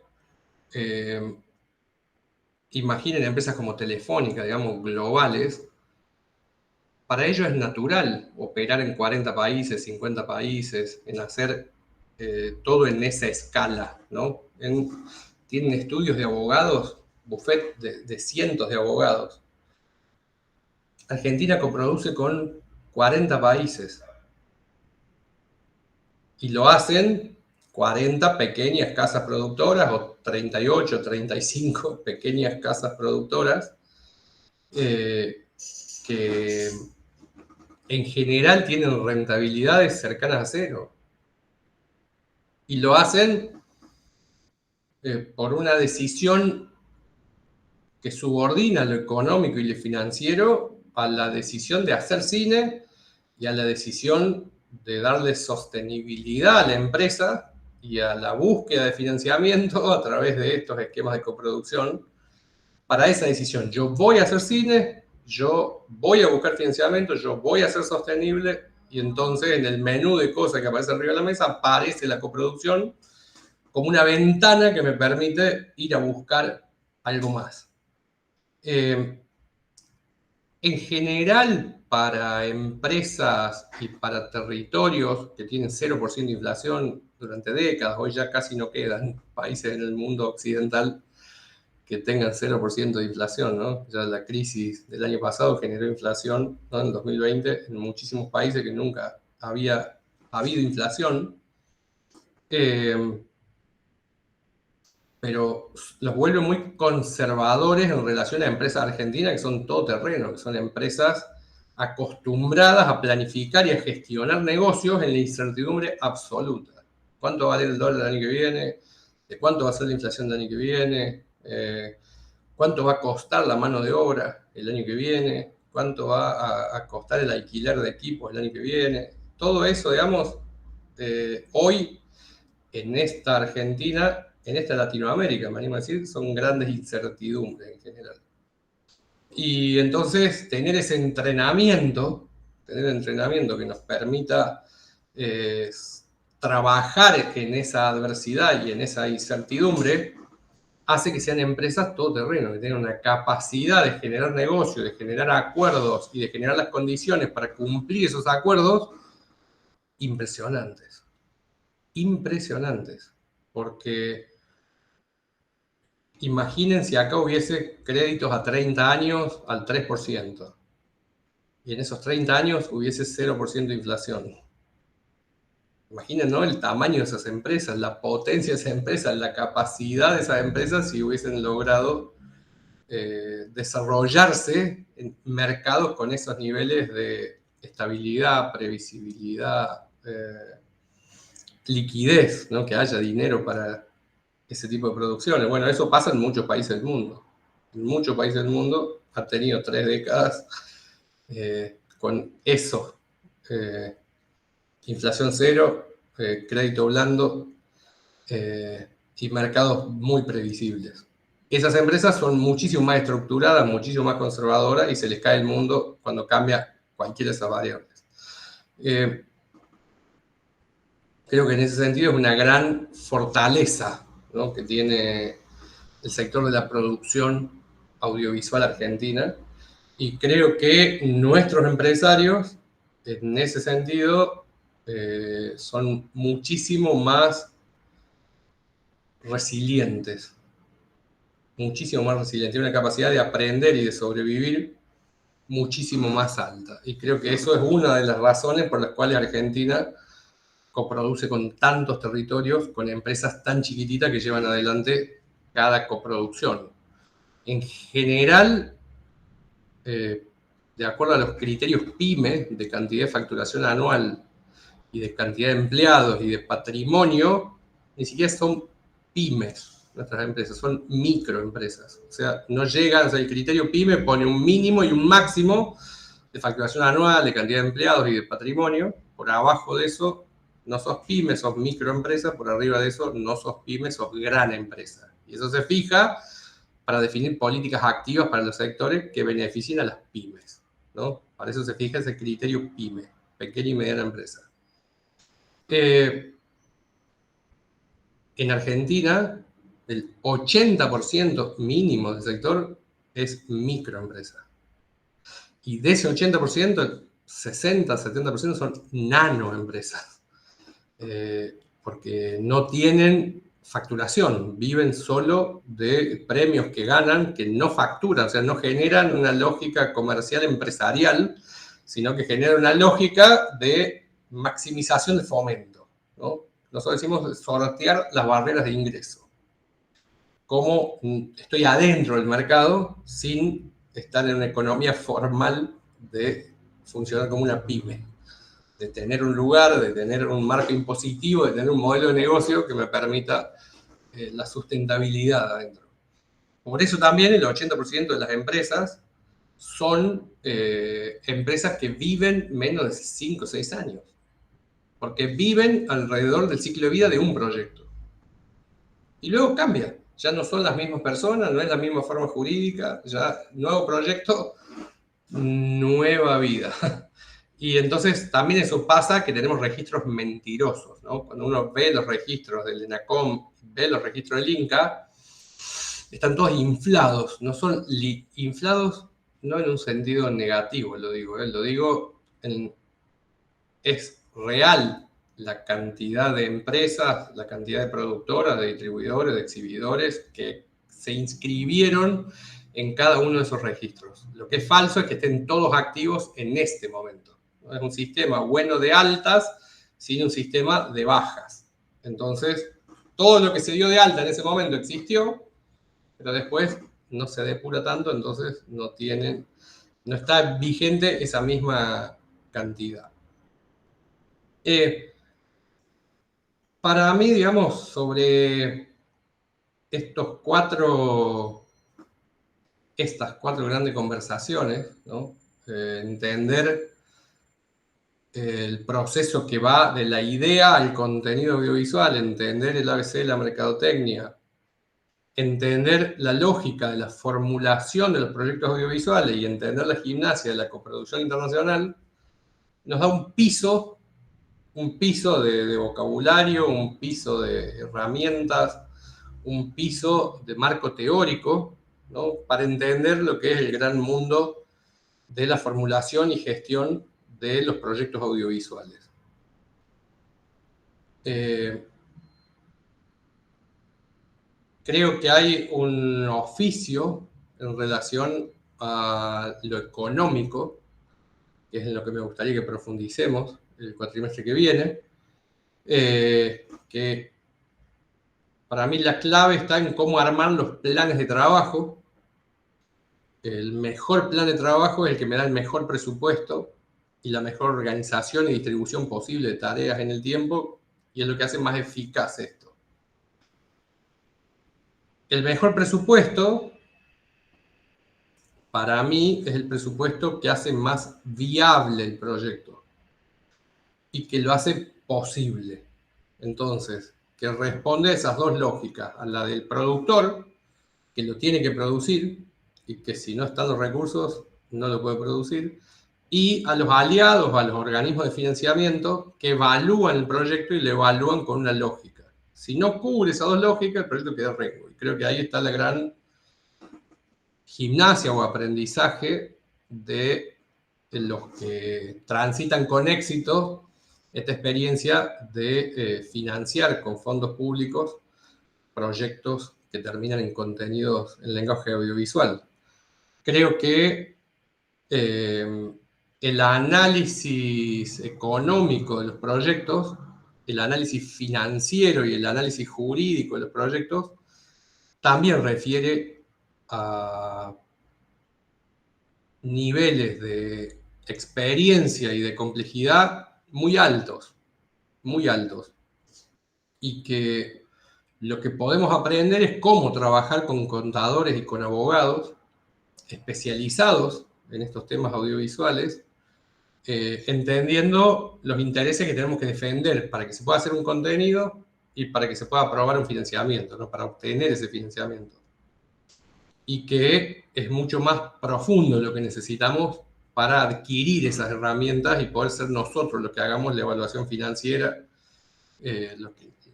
imaginen empresas como Telefónica, digamos, globales, para ellos es natural operar en 40 países, 50 países, en hacer todo en esa escala, ¿no? Tienen estudios de abogados, buffet de cientos de abogados. Argentina coproduce con 40 países y lo hacen 40 pequeñas casas productoras o 38, 35 pequeñas casas productoras que en general tienen rentabilidades cercanas a cero. Y lo hacen por una decisión que subordina lo económico y lo financiero a la decisión de hacer cine y a la decisión de darle sostenibilidad a la empresa y a la búsqueda de financiamiento a través de estos esquemas de coproducción. Para esa decisión, yo voy a hacer cine, yo voy a buscar financiamiento, yo voy a ser sostenible, y entonces en el menú de cosas que aparece arriba de la mesa aparece la coproducción como una ventana que me permite ir a buscar algo más. En general, para empresas y para territorios que tienen 0% de inflación durante décadas, hoy ya casi no quedan países en el mundo occidental que tengan 0% de inflación, ¿no? Ya la crisis del año pasado generó inflación, ¿no? En 2020 en muchísimos países que nunca había habido inflación, pero los vuelve muy conservadores en relación a empresas argentinas que son todoterreno, que son empresas acostumbradas a planificar y a gestionar negocios en la incertidumbre absoluta. ¿Cuánto va a valer el dólar el año que viene? ¿De cuánto va a ser la inflación del año que viene? ¿Cuánto va a costar la mano de obra el año que viene? ¿Cuánto va a costar el alquiler de equipos el año que viene? Todo eso, digamos, hoy en esta Argentina, en esta Latinoamérica, me animo a decir, son grandes incertidumbres en general. Y entonces tener ese entrenamiento que nos permita trabajar en esa adversidad y en esa incertidumbre, hace que sean empresas todoterreno, que tengan una capacidad de generar negocios, de generar acuerdos y de generar las condiciones para cumplir esos acuerdos impresionantes. Impresionantes. Porque imaginen si acá hubiese créditos a 30 años al 3%. Y en esos 30 años hubiese 0% de inflación. Imaginen, ¿no?, el tamaño de esas empresas, la potencia de esas empresas, la capacidad de esas empresas si hubiesen logrado desarrollarse en mercados con esos niveles de estabilidad, previsibilidad, liquidez, ¿no?, que haya dinero para ese tipo de producciones. Bueno, eso pasa en muchos países del mundo. En muchos países del mundo ha tenido 3 décadas con eso. Inflación cero, crédito blando y mercados muy previsibles. Esas empresas son muchísimo más estructuradas, muchísimo más conservadoras y se les cae el mundo cuando cambia cualquiera de esas variables. Creo que en ese sentido es una gran fortaleza, ¿no?, que tiene el sector de la producción audiovisual argentina, y creo que nuestros empresarios en ese sentido son muchísimo más resilientes, tienen una capacidad de aprender y de sobrevivir muchísimo más alta. Y creo que eso es una de las razones por las cuales Argentina coproduce con tantos territorios, con empresas tan chiquititas que llevan adelante cada coproducción. En general, de acuerdo a los criterios PYME, de cantidad de facturación anual y de cantidad de empleados y de patrimonio, ni siquiera son pymes nuestras empresas, son microempresas. O sea, no llegan, o sea, el criterio PYME pone un mínimo y un máximo de facturación anual, de cantidad de empleados y de patrimonio. Por abajo de eso no sos pyme, sos microempresa. Por arriba de eso no sos pyme, sos gran empresa. Y eso se fija para definir políticas activas para los sectores que beneficien a las pymes, ¿no? Para eso se fija ese criterio PYME, pequeña y mediana empresa. En Argentina, el 80% mínimo del sector es microempresa. Y de ese 80%, el 60-70% son nanoempresas. Porque no tienen facturación, viven solo de premios que ganan, que no facturan, o sea, no generan una lógica comercial empresarial, sino que generan una lógica de maximización de fomento, ¿no? Nosotros decimos sortear las barreras de ingreso. Cómo estoy adentro del mercado sin estar en una economía formal de funcionar como una pyme, de tener un lugar, de tener un marco impositivo, de tener un modelo de negocio que me permita la sustentabilidad adentro. Por eso también el 80% de las empresas son empresas que viven menos de 5 o 6 años, porque viven alrededor del ciclo de vida de un proyecto. Y luego cambian, ya no son las mismas personas, no es la misma forma jurídica, ya nuevo proyecto, nueva vida. Y entonces también eso pasa, que tenemos registros mentirosos, ¿no? Cuando uno ve los registros del ENACOM, ve los registros del INCA, están todos inflados, no son inflados, no en un sentido negativo, lo digo es real la cantidad de empresas, la cantidad de productoras, de distribuidores, de exhibidores que se inscribieron en cada uno de esos registros. Lo que es falso es que estén todos activos en este momento. Es un sistema bueno de altas sin un sistema de bajas. Entonces, todo lo que se dio de alta en ese momento existió, pero después no se depura tanto, entonces no está vigente esa misma cantidad. Para mí, digamos, sobre estas cuatro grandes conversaciones, ¿no? Entender el proceso que va de la idea al contenido audiovisual, entender el ABC de la mercadotecnia, entender la lógica de la formulación de los proyectos audiovisuales y entender la gimnasia de la coproducción internacional, nos da un piso de vocabulario, un piso de herramientas, un piso de marco teórico, ¿no? Para entender lo que es el gran mundo de la formulación y gestión de los proyectos audiovisuales. Creo que hay un oficio en relación a lo económico, que es en lo que me gustaría que profundicemos el cuatrimestre que viene, que para mí la clave está en cómo armar los planes de trabajo. El mejor plan de trabajo es el que me da el mejor presupuesto y la mejor organización y distribución posible de tareas en el tiempo, y es lo que hace más eficaz esto. El mejor presupuesto, para mí, es el presupuesto que hace más viable el proyecto y que lo hace posible. Entonces, que responde a esas dos lógicas, a la del productor, que lo tiene que producir y que si no están los recursos no lo puede producir, y a los aliados, a los organismos de financiamiento que evalúan el proyecto y lo evalúan con una lógica. Si no cubre esas dos lógicas, el proyecto queda rengo. Y creo que ahí está la gran gimnasia o aprendizaje de los que transitan con éxito esta experiencia de financiar con fondos públicos proyectos que terminan en contenidos en lenguaje audiovisual. Creo que el análisis económico de los proyectos, el análisis financiero y el análisis jurídico de los proyectos también refiere a niveles de experiencia y de complejidad muy altos, muy altos. Y que lo que podemos aprender es cómo trabajar con contadores y con abogados especializados en estos temas audiovisuales, entendiendo los intereses que tenemos que defender para que se pueda hacer un contenido y para que se pueda aprobar un financiamiento, ¿no? Para obtener ese financiamiento. Y que es mucho más profundo lo que necesitamos para adquirir esas herramientas y poder ser nosotros los que hagamos la evaluación financiera,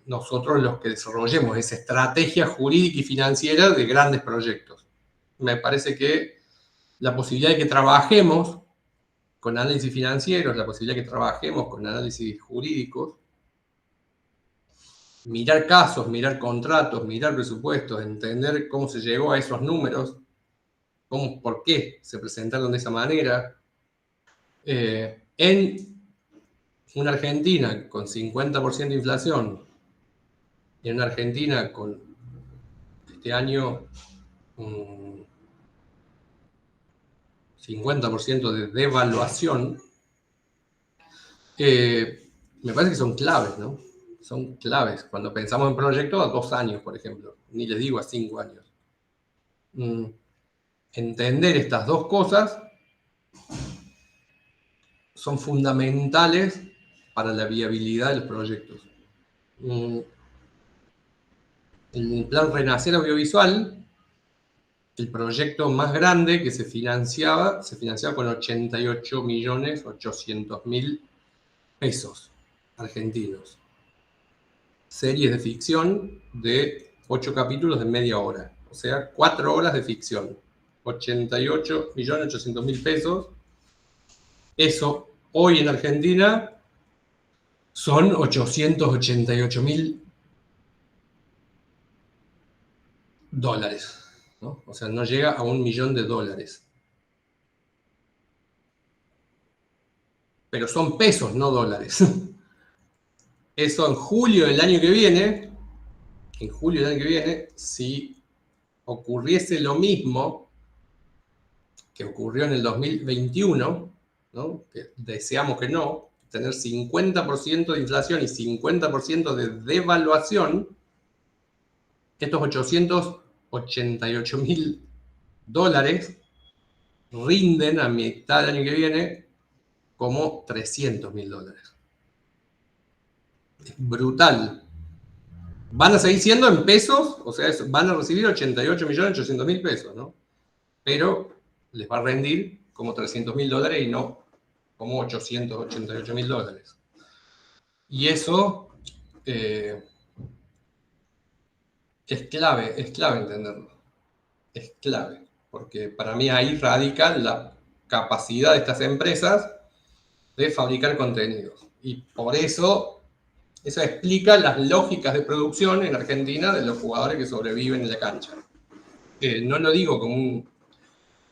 nosotros los que desarrollemos esa estrategia jurídica y financiera de grandes proyectos. Me parece que la posibilidad de que trabajemos con análisis financieros, la posibilidad de que trabajemos con análisis jurídicos, mirar casos, mirar contratos, mirar presupuestos, entender cómo se llegó a esos números, por qué se presentaron de esa manera, en una Argentina con 50% de inflación y en una Argentina con este año un 50% de devaluación, me parece que son claves, ¿no? Son claves. Cuando pensamos en proyectos a 2 años, por ejemplo, ni les digo a 5 años. Entender estas dos cosas son fundamentales para la viabilidad de los proyectos. El plan Renacer Audiovisual, el proyecto más grande que se financiaba con 88.800.000 pesos argentinos. Series de ficción de 8 capítulos de media hora, o sea, 4 horas de ficción. 88.800.000 pesos. Eso hoy en Argentina son 888.000 dólares, ¿no? O sea, no llega a $1.000.000. Pero son pesos, no dólares. Eso en julio del año que viene, si ocurriese lo mismo que ocurrió en el 2021, ¿no? Que deseamos que no, tener 50% de inflación y 50% de devaluación, estos 888.000 dólares rinden a mitad del año que viene como 300.000 dólares. Es brutal. Van a seguir siendo en pesos, o sea, van a recibir 88.800.000 pesos, ¿no? Pero les va a rendir como 300.000 dólares y no como 888.000 dólares. Y eso es clave entenderlo. Es clave, porque para mí ahí radica la capacidad de estas empresas de fabricar contenidos. Y por eso explica las lógicas de producción en Argentina de los jugadores que sobreviven en la cancha. No lo digo como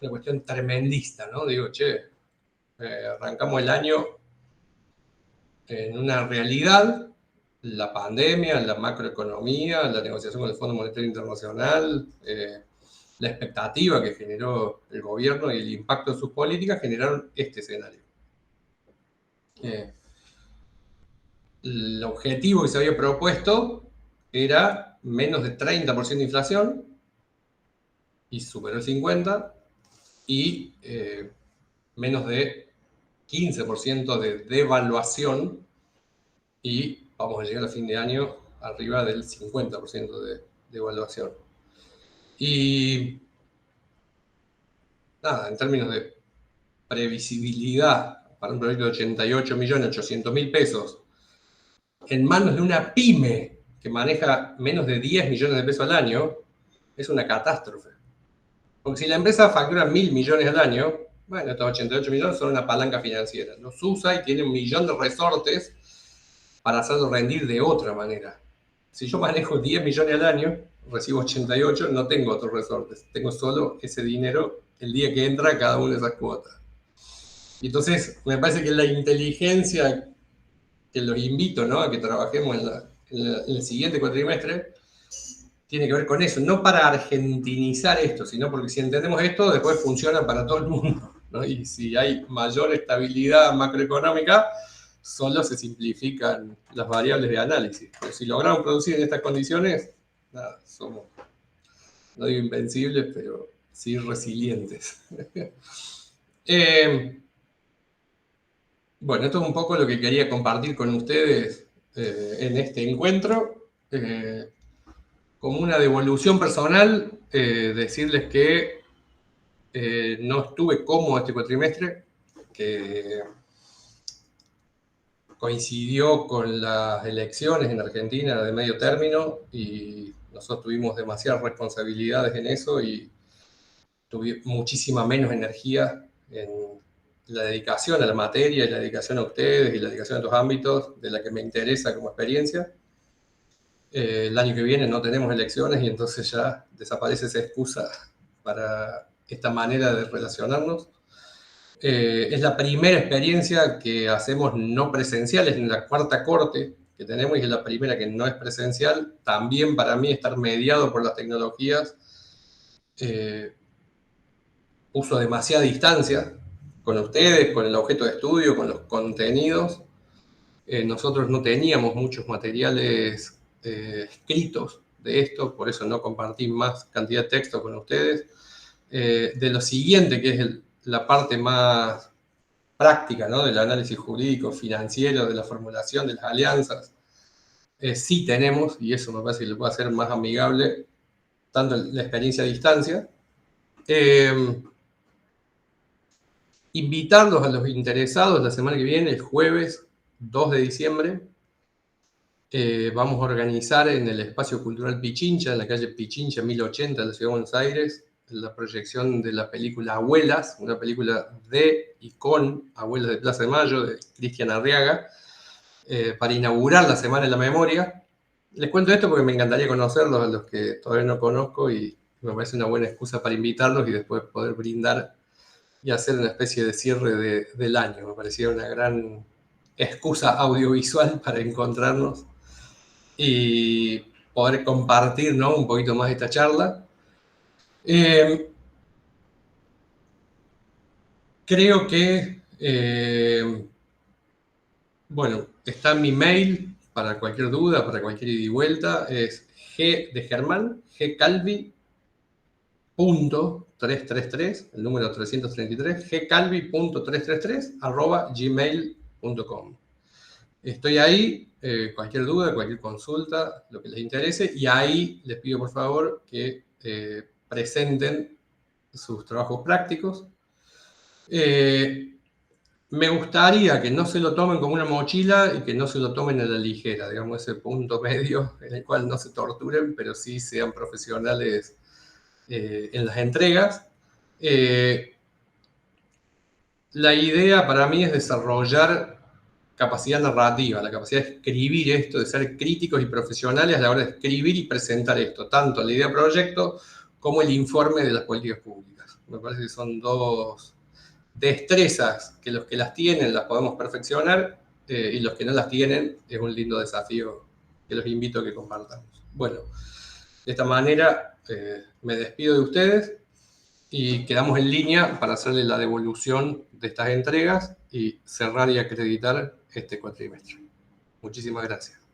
una cuestión tremendista, ¿no? Digo, arrancamos el año en una realidad la pandemia, la macroeconomía, la negociación con el Fondo Monetario Internacional, la expectativa que generó el gobierno y el impacto de sus políticas generaron este escenario. El objetivo que se había propuesto era menos de 30% de inflación y superó el 50%, y menos de 15% de devaluación, y vamos a llegar a fin de año arriba del 50% de devaluación. Y nada, en términos de previsibilidad para un proyecto de 88.800.000 pesos en manos de una pyme que maneja menos de 10 millones de pesos al año, es una catástrofe. Porque si la empresa factura 1.000 millones al año, bueno, estos 88 millones son una palanca financiera. Los usa y tiene 1.000.000 de resortes para hacerlo rendir de otra manera. Si yo manejo 10 millones al año, recibo 88, no tengo otros resortes. Tengo solo ese dinero el día que entra cada una de esas cuotas. Y entonces, me parece que la inteligencia que los invito, ¿no?, a que trabajemos en el siguiente cuatrimestre, tiene que ver con eso, no para argentinizar esto, sino porque si entendemos esto, después funciona para todo el mundo, ¿no? Y si hay mayor estabilidad macroeconómica, solo se simplifican las variables de análisis. Pero si logramos producir en estas condiciones, nada, somos, no digo invencibles, pero sí resilientes. Bueno, esto es un poco lo que quería compartir con ustedes en este encuentro. Como una devolución personal, decirles que no estuve cómodo este cuatrimestre, que coincidió con las elecciones en Argentina de medio término y nosotros tuvimos demasiadas responsabilidades en eso y tuve muchísima menos energía en la dedicación a la materia y la dedicación a ustedes y la dedicación a estos ámbitos de la que me interesa como experiencia. El año que viene no tenemos elecciones y entonces ya desaparece esa excusa para esta manera de relacionarnos. Es la primera experiencia que hacemos no presencial, es en la cuarta corte que tenemos y es la primera que no es presencial. También para mí estar mediado por las tecnologías puso demasiada distancia con ustedes, con el objeto de estudio, con los contenidos. Nosotros no teníamos muchos materiales escritos de esto, por eso no compartí más cantidad de texto con ustedes. De lo siguiente, que es la parte más práctica, ¿no?, del análisis jurídico, financiero, de la formulación de las alianzas, sí tenemos, y eso me parece que lo puede hacer más amigable, tanto la experiencia a distancia. Invitarlos a los interesados la semana que viene, el jueves 2 de diciembre, vamos a organizar en el Espacio Cultural Pichincha, en la calle Pichincha 1080 de la Ciudad de Buenos Aires, la proyección de la película Abuelas, una película de y con Abuelas de Plaza de Mayo, de Cristian Arriaga, para inaugurar la Semana de la Memoria. Les cuento esto porque me encantaría conocerlos, a los que todavía no conozco, y me parece una buena excusa para invitarlos y después poder brindar y hacer una especie de cierre del año. Me parecía una gran excusa audiovisual para encontrarnos y poder compartir, ¿no?, un poquito más esta charla. Creo que, bueno, está mi mail para cualquier duda, para cualquier ida y vuelta, es G de Germán, gcalvi.333, el número 333, gcalvi.333@gmail.com. Estoy ahí, cualquier duda, cualquier consulta, lo que les interese, y ahí les pido por favor que presenten sus trabajos prácticos. Me gustaría que no se lo tomen como una mochila y que no se lo tomen a la ligera, digamos, ese punto medio en el cual no se torturen, pero sí sean profesionales en las entregas. La idea para mí es desarrollar capacidad narrativa, la capacidad de escribir esto, de ser críticos y profesionales a la hora de escribir y presentar esto, tanto la idea proyecto como el informe de las políticas públicas. Me parece que son dos destrezas que los que las tienen las podemos perfeccionar, y los que no las tienen es un lindo desafío que los invito a que compartamos. Bueno, de esta manera me despido de ustedes y quedamos en línea para hacerle la devolución de estas entregas y cerrar y acreditar este cuatrimestre. Muchísimas gracias.